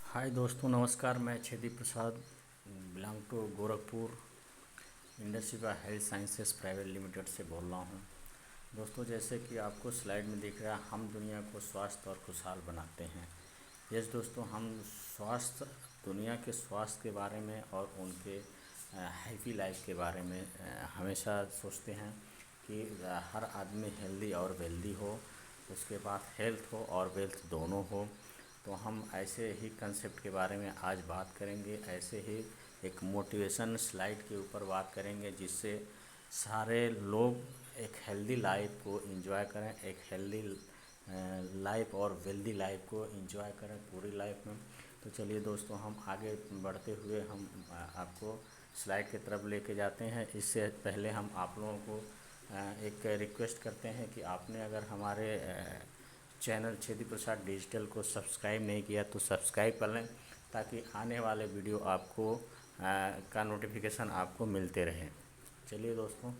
हाय दोस्तों, नमस्कार। मैं Chhedi Prasad belong to Gorakhpur industry of health sciences private limited से बोल रहा हूँ। दोस्तों, जैसे कि आपको स्लाइड में दिख रहा है, हम दुनिया को स्वस्थ और खुशहाल बनाते हैं। यस दोस्तों, हम स्वास्थ्य दुनिया के स्वास्थ्य के बारे में और उनके हैप्पी लाइफ के बारे में हमेशा सोचते हैं कि हर आदमी हेल्दी और वेल्दी हो, उसके पास हेल्थ हो और वेल्थ दोनों हो। तो हम ऐसे ही कंसेप्ट के बारे में आज बात करेंगे। ऐसे ही एक मोटिवेशन स्लाइड के ऊपर बात करेंगे जिससे सारे लोग एक हेल्दी लाइफ को एंजॉय करें, एक हेल्दी लाइफ और वेल्दी लाइफ को एंजॉय करें पूरी लाइफ में। तो चलिए दोस्तों, हम आगे बढ़ते हुए हम आपको स्लाइड की तरफ लेके जाते हैं। इससे पहले हम आप लोगों को एक रिक्वेस्ट करते हैं कि आपने अगर हमारे चैनल छेदी प्रसाद डिजिटल को सब्सक्राइब नहीं किया तो सब्सक्राइब कर लें, ताकि आने वाले वीडियो आपको का नोटिफिकेशन आपको मिलते रहे। चलिए दोस्तों,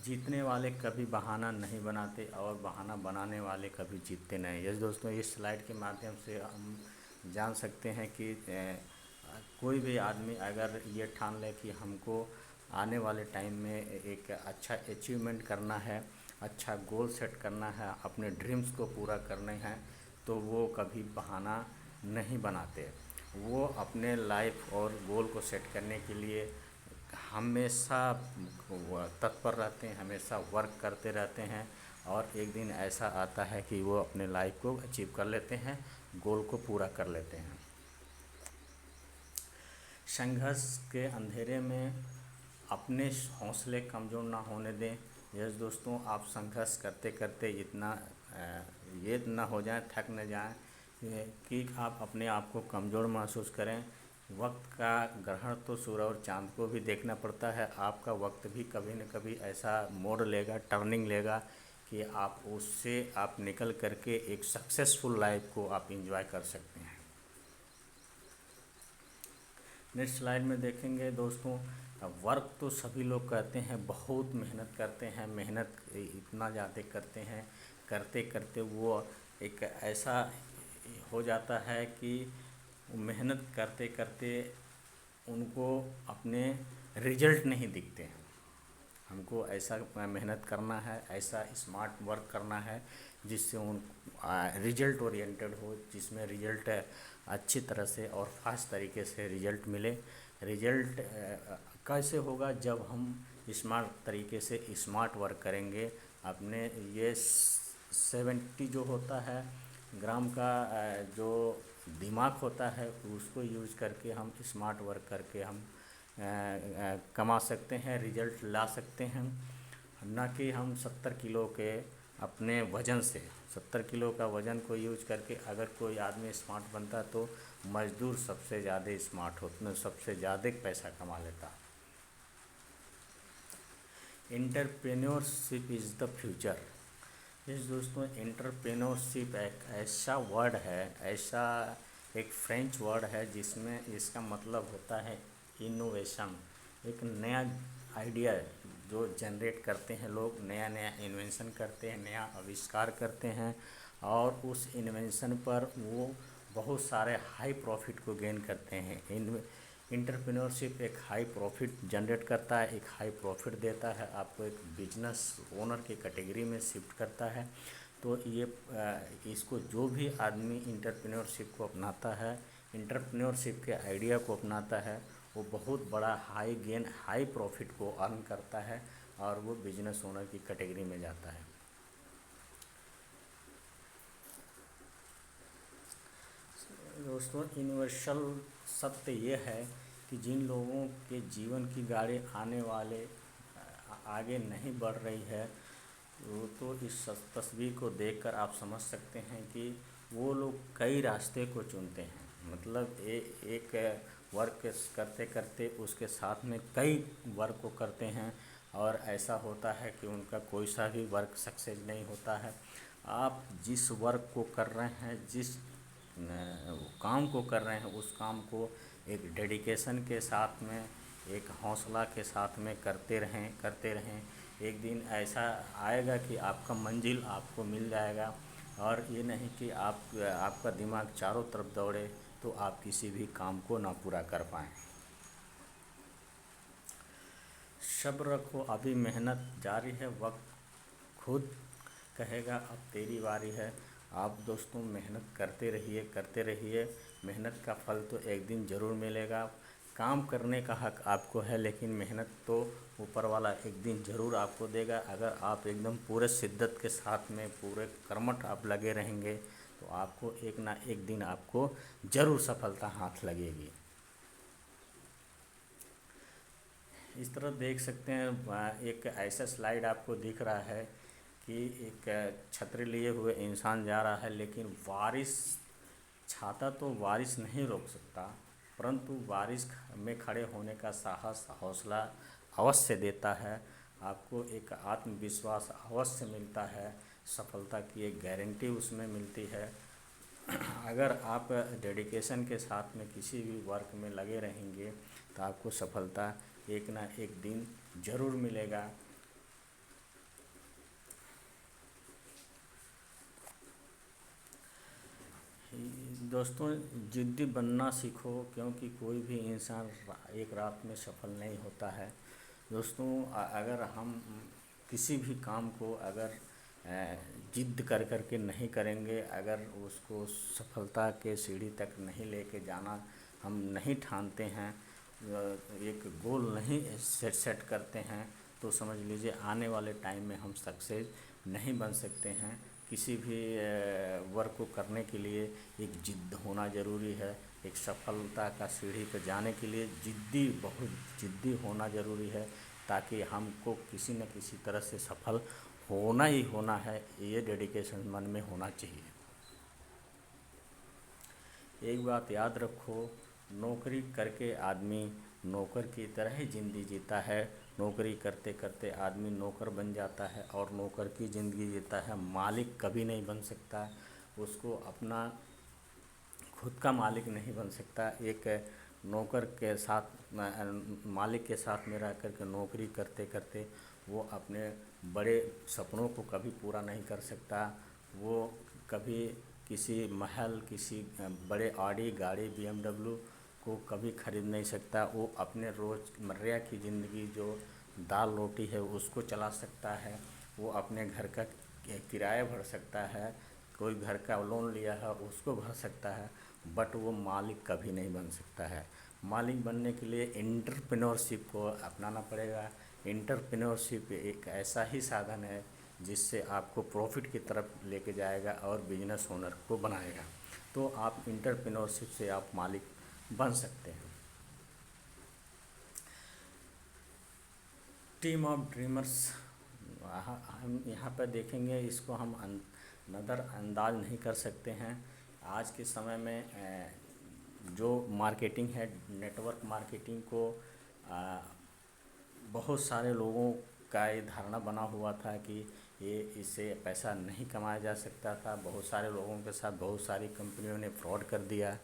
जीतने वाले कभी बहाना नहीं बनाते और बहाना बनाने वाले कभी जीतते नहीं। यस दोस्तों, इस स्लाइड के माध्यम से हम जान सकते हैं कि कोई भी आदमी अगर ये ठान ले कि हमको आने वाले टाइम में एक अच्छा अचीवमेंट करना है, अच्छा गोल सेट करना है, अपने ड्रीम्स को पूरा करने हैं, तो वो कभी बहाना नहीं बनाते। वो अपने लाइफ और गोल को सेट करने के लिए हमेशा तत्पर रहते हैं, हमेशा वर्क करते रहते हैं। और एक दिन ऐसा आता है कि वो अपने लाइफ को अचीव कर लेते हैं, गोल को पूरा कर लेते हैं। संघर्ष के अंधेरे में अपने हौसले कमज़ोर ना होने दें। यस दोस्तों, आप संघर्ष करते करते इतना ये ना हो जाए, थक न जाएं कि आप अपने आप को कमज़ोर महसूस करें। वक्त का ग्रहण तो सूर्य और चाँद को भी देखना पड़ता है। आपका वक्त भी कभी न कभी ऐसा मोड़ लेगा, टर्निंग लेगा कि आप उससे आप निकल करके एक सक्सेसफुल लाइफ को आप एंजॉय कर सकते हैं। नेक्स्ट स्लाइड में देखेंगे दोस्तों, वर्क तो सभी लोग करते हैं, बहुत मेहनत करते हैं, मेहनत इतना ज़्यादा करते हैं, करते करते वो एक ऐसा हो जाता है कि मेहनत करते करते उनको अपने रिजल्ट नहीं दिखते हैं। हमको ऐसा मेहनत करना है, ऐसा स्मार्ट वर्क करना है जिससे उन रिजल्ट ओरिएंटेड हो, जिसमें रिजल्ट अच्छी तरह से और फास्ट तरीके से रिजल्ट मिले। रिजल्ट कैसे होगा? जब हम स्मार्ट तरीके से स्मार्ट वर्क करेंगे। अपने ये 70 जो होता है ग्राम का जो दिमाग होता है, उसको यूज़ करके हम स्मार्ट वर्क करके हम कमा सकते हैं, रिजल्ट ला सकते हैं। ना कि हम 70 किलो के अपने वज़न से 70 किलो का वज़न को यूज करके अगर कोई आदमी स्मार्ट बनता तो मज़दूर सबसे ज़्यादा स्मार्ट होता, सबसे ज़्यादा पैसा कमा लेता। Entrepreneurship is the future. इस दोस्तों, एंटरप्रेन्योरशिप एक ऐसा वर्ड है, ऐसा एक फ्रेंच वर्ड है जिसमें इसका मतलब होता है इनोवेशन। एक नया आइडिया जो जनरेट करते हैं लोग, नया नया इन्वेंशन करते हैं, नया आविष्कार करते हैं और उस इन्वेंशन पर वो बहुत सारे हाई प्रॉफिट को गेन करते हैं। एंटरप्रेन्योरशिप एक हाई प्रॉफिट जनरेट करता है, एक हाई प्रॉफिट देता है, आपको एक बिजनेस ओनर की कैटेगरी में शिफ्ट करता है। तो ये इसको जो भी आदमी एंटरप्रेन्योरशिप को अपनाता है, एंटरप्रेन्योरशिप के आइडिया को अपनाता है, वो बहुत बड़ा हाई गेन, हाई प्रॉफिट को अर्न करता है और वो बिजनेस ओनर की कैटेगरी में जाता है। दोस्तों, यूनिवर्सल सत्य ये है कि जिन लोगों के जीवन की गाड़ी आने वाले आगे नहीं बढ़ रही है, वो तो इस तस्वीर को देखकर आप समझ सकते हैं कि वो लोग कई रास्ते को चुनते हैं। मतलब एक वर्क करते करते उसके साथ में कई वर्क को करते हैं और ऐसा होता है कि उनका कोई सा भी वर्क सक्सेस नहीं होता है। आप जिस वर्क को कर रहे हैं, जिस काम को कर रहे हैं, उस काम को एक डेडिकेशन के साथ में, एक हौसला के साथ में करते रहें, करते रहें। एक दिन ऐसा आएगा कि आपका मंजिल आपको मिल जाएगा और ये नहीं कि आपका दिमाग चारों तरफ दौड़े तो आप किसी भी काम को ना पूरा कर पाएँ। सब्र रखो, अभी मेहनत जारी है, वक्त खुद कहेगा अब तेरी बारी है। आप दोस्तों मेहनत करते रहिए। मेहनत का फल तो एक दिन ज़रूर मिलेगा। काम करने का हक आपको है, लेकिन मेहनत तो ऊपर वाला एक दिन ज़रूर आपको देगा। अगर आप एकदम पूरे शिद्दत के साथ में पूरे कर्मठ आप लगे रहेंगे तो आपको एक ना एक दिन आपको ज़रूर सफलता हाथ लगेगी। इस तरह देख सकते हैं, एक ऐसा स्लाइड आपको दिख रहा है कि एक छतरी लिए हुए इंसान जा रहा है, लेकिन बारिश, छाता तो बारिश नहीं रोक सकता, परंतु बारिश में खड़े होने का साहस, हौसला अवश्य देता है। आपको एक आत्मविश्वास अवश्य मिलता है, सफलता की एक गारंटी उसमें मिलती है। अगर आप डेडिकेशन के साथ में किसी भी वर्क में लगे रहेंगे तो आपको सफलता एक ना एक दिन ज़रूर मिलेगा। दोस्तों जिद्दी बनना सीखो, क्योंकि कोई भी इंसान एक रात में सफल नहीं होता है। दोस्तों अगर हम किसी भी काम को अगर जिद्द कर के नहीं करेंगे, अगर उसको सफलता के सीढ़ी तक नहीं लेके जाना हम नहीं ठानते हैं, एक गोल नहीं सेट करते हैं, तो समझ लीजिए आने वाले टाइम में हम सक्सेस नहीं बन सकते हैं। किसी भी वर्क को करने के लिए एक जिद्द होना ज़रूरी है। एक सफलता का सीढ़ी पर जाने के लिए बहुत जिद्दी होना ज़रूरी है, ताकि हमको किसी न किसी तरह से सफल होना ही होना है। ये डेडिकेशन मन में होना चाहिए। एक बात याद रखो, नौकरी करके आदमी नौकर की तरह ही ज़िंदगी जीता है। नौकरी करते करते आदमी नौकर बन जाता है और नौकर की ज़िंदगी जीता है। मालिक कभी नहीं बन सकता, उसको अपना खुद का मालिक नहीं बन सकता। एक नौकर के साथ, मालिक के साथ में रह कर के नौकरी करते करते वो अपने बड़े सपनों को कभी पूरा नहीं कर सकता। वो कभी किसी महल, किसी बड़े ऑडी गाड़ी BMW को कभी खरीद नहीं सकता। वो अपने रोज़मर्रा की ज़िंदगी जो दाल रोटी है उसको चला सकता है। वो अपने घर का किराया भर सकता है, कोई घर का लोन लिया है उसको भर सकता है, बट वो मालिक कभी नहीं बन सकता है। मालिक बनने के लिए एंटरप्रेन्योरशिप को अपनाना पड़ेगा। एंटरप्रेन्योरशिप एक ऐसा ही साधन है जिससे आपको प्रॉफिट की तरफ लेके जाएगा और बिजनेस ओनर को बनाएगा। तो आप एंटरप्रेन्योरशिप से आप मालिक बन सकते हैं। टीम ऑफ ड्रीमर्स, हम यहाँ पर देखेंगे, इसको हम नज़रअंदाज नहीं कर सकते हैं। आज के समय में जो मार्केटिंग है, नेटवर्क मार्केटिंग को बहुत सारे लोगों का ये धारणा बना हुआ था कि ये इससे पैसा नहीं कमाया जा सकता था। बहुत सारे लोगों के साथ बहुत सारी कंपनियों ने फ्रॉड कर दिया,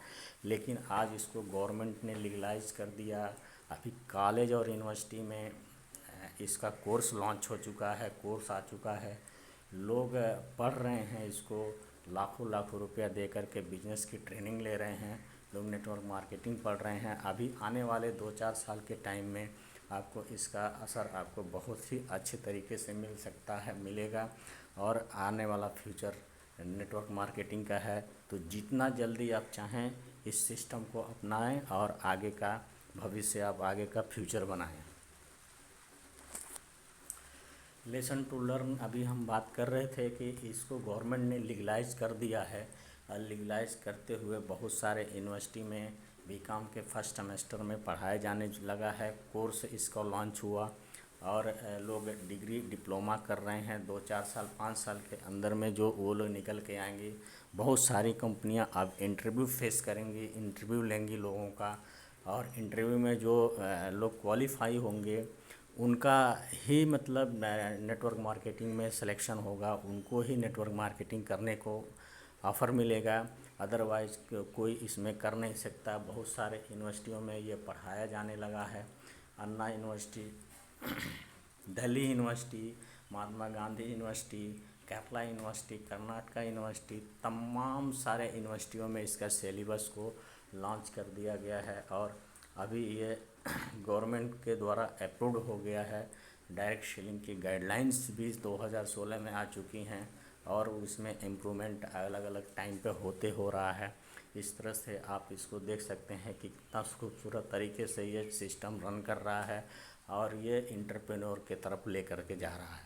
लेकिन आज इसको गवर्नमेंट ने लीगलाइज कर दिया। अभी कॉलेज और यूनिवर्सिटी में इसका कोर्स लॉन्च हो चुका है, कोर्स आ चुका है। लोग पढ़ रहे हैं इसको, लाखों लाखों रुपया दे कर के बिजनेस की ट्रेनिंग ले रहे हैं। लोग नेटवर्क मार्केटिंग पढ़ रहे हैं। अभी आने वाले 2-4 साल के टाइम में आपको इसका असर आपको बहुत ही अच्छे तरीके से मिलेगा। और आने वाला फ्यूचर नेटवर्क मार्केटिंग का है। तो जितना जल्दी आप चाहें इस सिस्टम को अपनाएं और आगे का भविष्य, आप आगे का फ्यूचर बनाएं। लेसन टू लर्न, अभी हम बात कर रहे थे कि इसको गवर्नमेंट ने लीगलाइज कर दिया है। और लीगलाइज करते हुए बहुत सारे यूनिवर्सिटी में बीकॉम के फर्स्ट सेमेस्टर में पढ़ाए जाने लगा है। कोर्स इसका लॉन्च हुआ और लोग डिग्री डिप्लोमा कर रहे हैं। 2-4 साल 5 साल के अंदर में जो वो लोग निकल के आएंगे। बहुत सारी कंपनियां अब इंटरव्यू फेस करेंगी, इंटरव्यू लेंगी लोगों का, और इंटरव्यू में जो लोग क्वालिफाई होंगे उनका ही मतलब नेटवर्क मार्केटिंग में सिलेक्शन होगा, उनको ही नेटवर्क मार्केटिंग करने को ऑफ़र मिलेगा। अदरवाइज़ कोई इसमें कर नहीं सकता। बहुत सारे यूनिवर्सिटियों में ये पढ़ाया जाने लगा है। Anna university, Delhi university, Mahatma Gandhi university, Kerala university, Karnataka university, तमाम सारे यूनिवर्सिटियों में इसका सिलेबस को लॉन्च कर दिया गया है और अभी ये गवर्नमेंट के द्वारा अप्रूव्ड हो गया है। डायरेक्ट शिलिंग की गाइडलाइंस भी 2016 में आ चुकी हैं और उसमें इम्प्रूवमेंट अलग अलग टाइम पे होते हो रहा है। इस तरह से आप इसको देख सकते हैं कि कितना खूबसूरत तरीके से ये सिस्टम रन कर रहा है और ये इंटरप्रेन्योर के तरफ लेकर के जा रहा है।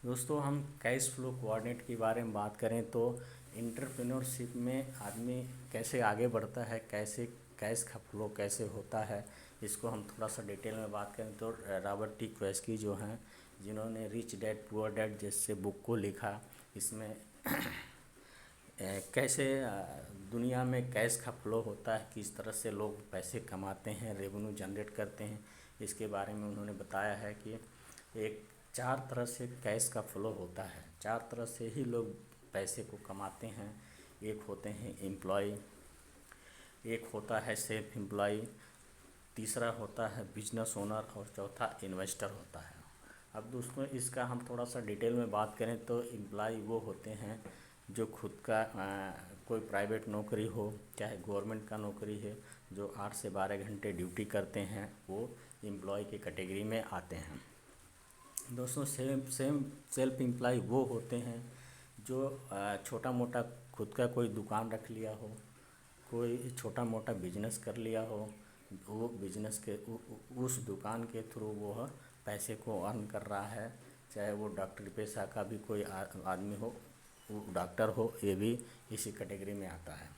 दोस्तों, हम कैश फ्लो कोऑर्डिनेट के बारे में बात करें तो इंटरप्रेन्योरशिप में आदमी कैसे आगे बढ़ता है, कैसे कैश का फ्लो कैसे होता है, इसको हम थोड़ा सा डिटेल में बात करें तो रॉबर्ट टी कियोसाकी जो हैं, जिन्होंने रिच डैड पुअर डैड जैसे बुक को लिखा, इसमें कैसे दुनिया में कैश का फ्लो होता है, किस तरह से लोग पैसे कमाते हैं, रेवेन्यू जनरेट करते हैं, इसके बारे में उन्होंने बताया है कि एक 4 तरह से कैश का फ्लो होता है। 4 तरह से ही लोग पैसे को कमाते हैं। एक होते हैं एम्प्लॉय, एक होता है सेल्फ एम्प्लॉय, तीसरा होता है बिजनेस ओनर और चौथा इन्वेस्टर होता है। अब दोस्तों, इसका हम थोड़ा सा डिटेल में बात करें तो एम्प्लॉय वो होते हैं जो खुद का कोई प्राइवेट नौकरी हो चाहे गवर्नमेंट का नौकरी है, जो 8 से 12 घंटे ड्यूटी करते हैं, वो एम्प्लॉय की कैटेगरी में आते हैं। दोस्तों, सेल्फ एम्प्लॉय वो होते हैं जो छोटा मोटा खुद का कोई दुकान रख लिया हो, कोई छोटा मोटा बिजनेस कर लिया हो, वो बिजनेस के उस दुकान के थ्रू वो पैसे को अर्न कर रहा है। चाहे वो डॉक्टरी पेशा का भी कोई आदमी हो, वो डॉक्टर हो, ये भी इसी कैटेगरी में आता है।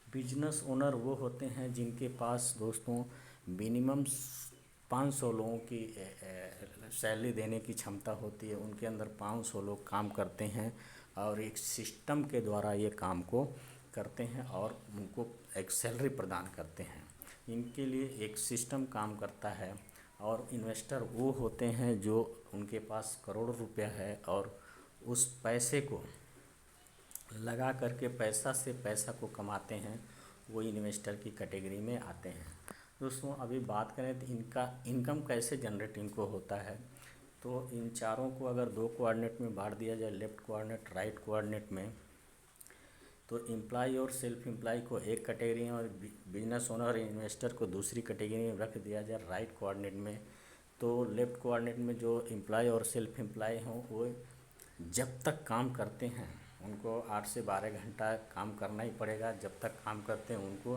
बिजनेस ओनर वो होते हैं जिनके पास दोस्तों मिनिमम 500 लोगों की सैलरी देने की क्षमता होती है। उनके अंदर 500 लोग काम करते हैं और एक सिस्टम के द्वारा ये काम को करते हैं और उनको एक सैलरी प्रदान करते हैं। इनके लिए एक सिस्टम काम करता है। और इन्वेस्टर वो होते हैं जो उनके पास करोड़ों रुपया है और उस पैसे को लगा करके पैसा से पैसा को कमाते हैं, वो इन्वेस्टर की कैटेगरी में आते हैं। दोस्तों, अभी बात करें तो इनका इनकम कैसे जनरेट इनको होता है, तो इन चारों को अगर 2 कोऑर्डिनेट में बांट दिया जाए, लेफ़्ट कोऑर्डिनेट राइट कोऑर्डिनेट में, तो एम्प्लॉय और सेल्फ एम्प्लॉय को एक कैटेगरी में और बिजनेस ओनर और इन्वेस्टर को दूसरी कैटेगरी में रख दिया जाए राइट कोऑर्डिनेट में, तो लेफ़्ट कोऑर्डिनेट में जो एम्प्लॉय और सेल्फ एम्प्लॉय हों वो जब तक काम करते हैं उनको 8 से 12 घंटा काम करना ही पड़ेगा। जब तक काम करते हैं उनको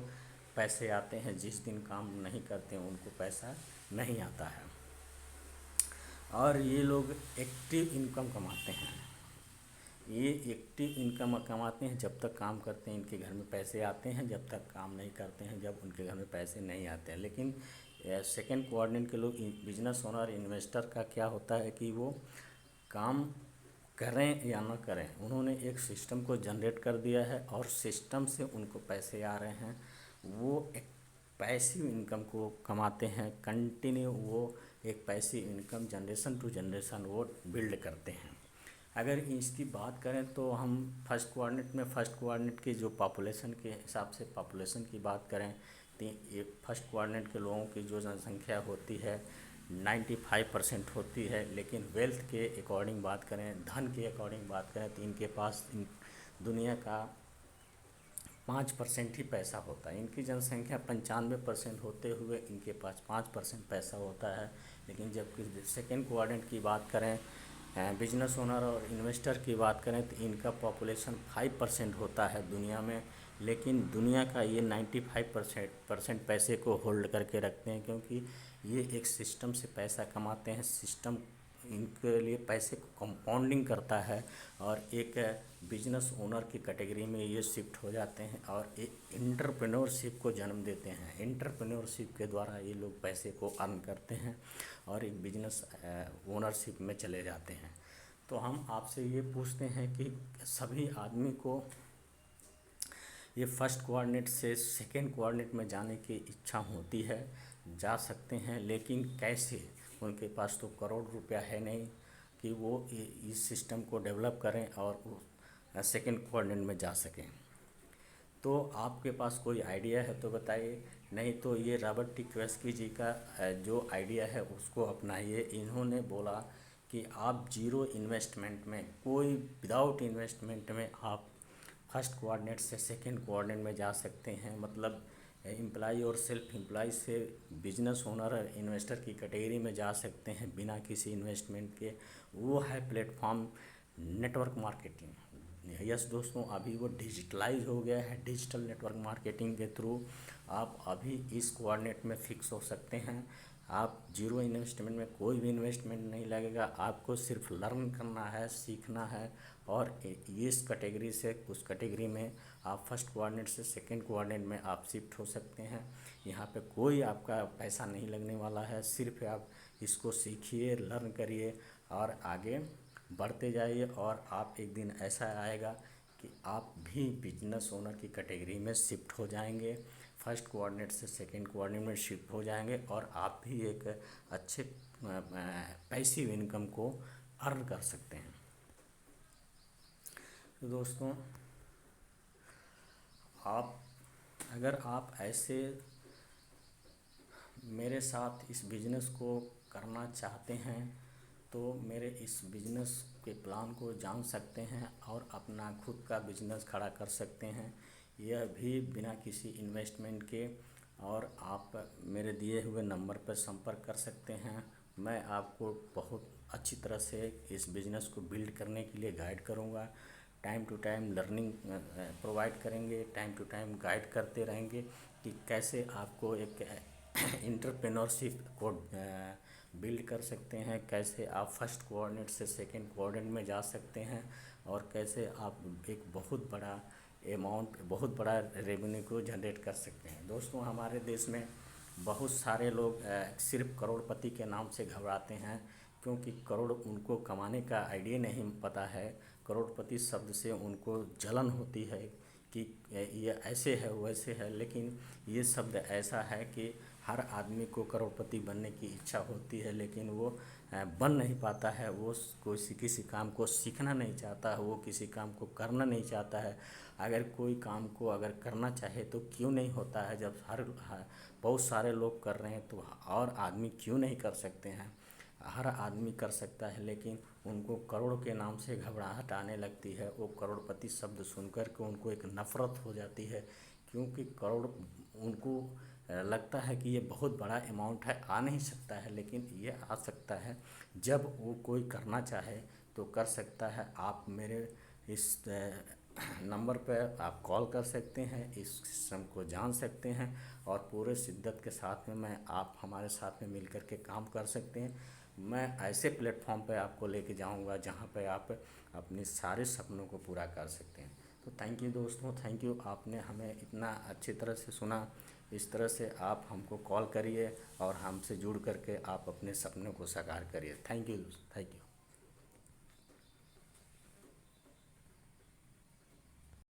पैसे आते हैं, जिस दिन काम नहीं करते हैं उनको पैसा नहीं आता है। और ये लोग एक्टिव इनकम कमाते हैं। ये एक्टिव इनकम कमाते हैं, जब तक काम करते हैं इनके घर में पैसे आते हैं, जब तक काम नहीं करते हैं जब उनके घर में पैसे नहीं आते हैं। लेकिन सेकंड कोऑर्डिनेट के लोग बिजनेस ओनर इन्वेस्टर का क्या होता है कि वो काम करें या ना करें, उन्होंने एक सिस्टम को जनरेट कर दिया है और सिस्टम से उनको पैसे आ रहे हैं। वो एक पैसिव इनकम को कमाते हैं, कंटिन्यू वो एक passive income generation to generation वो बिल्ड करते हैं। अगर इसकी बात करें तो हम फर्स्ट कोऑर्डिनेट की जो पॉपुलेशन के हिसाब से पॉपुलेशन की बात करें तो ये फर्स्ट कोऑर्डिनेट के लोगों की जो जनसंख्या होती है 95% होती है। लेकिन वेल्थ के अकॉर्डिंग बात करें, धन के अकॉर्डिंग बात करें तो इनके पास दुनिया का 5% ही पैसा होता है। इनकी जनसंख्या 95% होते हुए इनके पास 5% पैसा होता है। लेकिन जबकि सेकेंड कोऑर्डिनेट की बात करें, बिजनेस ओनर और इन्वेस्टर की बात करें तो इनका पॉपुलेशन 5% होता है दुनिया में। लेकिन दुनिया का ये 95% पैसे को होल्ड करके रखते हैं, क्योंकि ये एक सिस्टम से पैसा कमाते हैं। सिस्टम इनके लिए पैसे को कंपाउंडिंग करता है और एक बिजनेस ओनर की कैटेगरी में ये शिफ्ट हो जाते हैं और एक एंटरप्रेन्योरशिप को जन्म देते हैं। एंटरप्रेन्योरशिप के द्वारा ये लोग पैसे को अर्न करते हैं और एक बिजनेस ओनरशिप में चले जाते हैं। तो हम आपसे ये पूछते हैं कि सभी आदमी को ये फर्स्ट कोऑर्डिनेट से सेकेंड कोऑर्डिनेट में जाने की इच्छा होती है, जा सकते हैं, लेकिन कैसे? उनके पास तो करोड़ रुपया है नहीं कि वो इस सिस्टम को डेवलप करें और सेकेंड कोऑर्डिनेट में जा सकें। तो आपके पास कोई आइडिया है तो बताइए, नहीं तो ये रॉबर्ट टी कियोसाकी जी का जो आइडिया है उसको अपनाइए। इन्होंने बोला कि आप जीरो इन्वेस्टमेंट में, कोई विदाउट इन्वेस्टमेंट में आप फर्स्ट कोऑर्डिनेट से सेकंड कोऑर्डिनेट में जा सकते हैं। मतलब एम्प्लॉय और सेल्फ एम्प्लॉय से बिजनेस ओनर और इन्वेस्टर की कैटेगरी में जा सकते हैं बिना किसी इन्वेस्टमेंट के। वो है प्लेटफॉर्म नेटवर्क मार्केटिंग। यस दोस्तों, अभी वो डिजिटलाइज हो गया है। डिजिटल नेटवर्क मार्केटिंग के थ्रू आप अभी इस कोऑर्डिनेट में फिक्स हो सकते हैं। आप जीरो इन्वेस्टमेंट में, कोई भी इन्वेस्टमेंट नहीं लगेगा, आपको सिर्फ लर्न करना है, सीखना है, और इस कैटेगरी से उस कैटेगरी में आप फर्स्ट कोऑर्डिनेट से सेकंड कोऑर्डिनेट में आप शिफ्ट हो सकते हैं। यहाँ पे कोई आपका पैसा नहीं लगने वाला है, सिर्फ आप इसको सीखिए, लर्न करिए और आगे बढ़ते जाइए। और आप एक दिन ऐसा आएगा कि आप भी बिजनेस ओनर की कैटेगरी में शिफ्ट हो जाएंगे, फर्स्ट कोऑर्डिनेट से सेकंड कोऑर्डिनेट में शिफ्ट हो जाएंगे, और आप भी एक अच्छे पैसिव इनकम को अर्न कर सकते हैं। तो दोस्तों, अगर आप ऐसे मेरे साथ इस बिज़नेस को करना चाहते हैं तो मेरे इस बिज़नेस के प्लान को जान सकते हैं और अपना खुद का बिज़नेस खड़ा कर सकते हैं, यह भी बिना किसी इन्वेस्टमेंट के। और आप मेरे दिए हुए नंबर पर संपर्क कर सकते हैं। मैं आपको बहुत अच्छी तरह से इस बिज़नेस को बिल्ड करने के लिए गाइड करूँगा। Time to time learning provide करेंगे, टाइम टू टाइम गाइड करते रहेंगे कि कैसे आपको एक एंटरप्रेन्योरशिप को बिल्ड कर सकते हैं, कैसे आप फर्स्ट कोऑर्डिनेट से सेकंड कोऑर्डिनेट में जा सकते हैं, और कैसे आप एक बहुत बड़ा अमाउंट, बहुत बड़ा रेवेन्यू को जनरेट कर सकते हैं। दोस्तों, हमारे देश में बहुत सारे लोग सिर्फ करोड़पति के नाम से घबराते हैं, क्योंकि करोड़ उनको कमाने का आइडिया नहीं पता है। करोड़पति शब्द से उनको जलन होती है कि ये ऐसे है वैसे है, लेकिन ये शब्द ऐसा है कि हर आदमी को करोड़पति बनने की इच्छा होती है, लेकिन वो बन नहीं पाता है। वो किसी काम को सीखना नहीं चाहता है, वो किसी काम को करना नहीं चाहता है। अगर कोई काम को अगर करना चाहे तो क्यों नहीं होता है, जब बहुत सारे लोग कर रहे हैं तो और आदमी क्यों नहीं कर सकते हैं। हर आदमी कर सकता है, लेकिन उनको करोड़ के नाम से घबराहट आने लगती है। वो करोड़पति शब्द सुनकर के उनको एक नफ़रत हो जाती है, क्योंकि करोड़ उनको लगता है कि ये बहुत बड़ा अमाउंट है, आ नहीं सकता है, लेकिन ये आ सकता है जब वो कोई करना चाहे तो कर सकता है। आप मेरे इस नंबर पर आप कॉल कर सकते हैं, इस सिस्टम को जान सकते हैं, और पूरे शिद्दत के साथ में आप हमारे साथ में मिल कर के काम कर सकते हैं। मैं ऐसे प्लेटफॉर्म पे आपको लेके जाऊंगा जहां पे आप अपने सारे सपनों को पूरा कर सकते हैं। तो थैंक यू दोस्तों, थैंक यू, आपने हमें इतना अच्छी तरह से सुना। इस तरह से आप हमको कॉल करिए और हमसे जुड़ करके आप अपने सपनों को साकार करिए। थैंक यू दोस्तों, थैंक यू।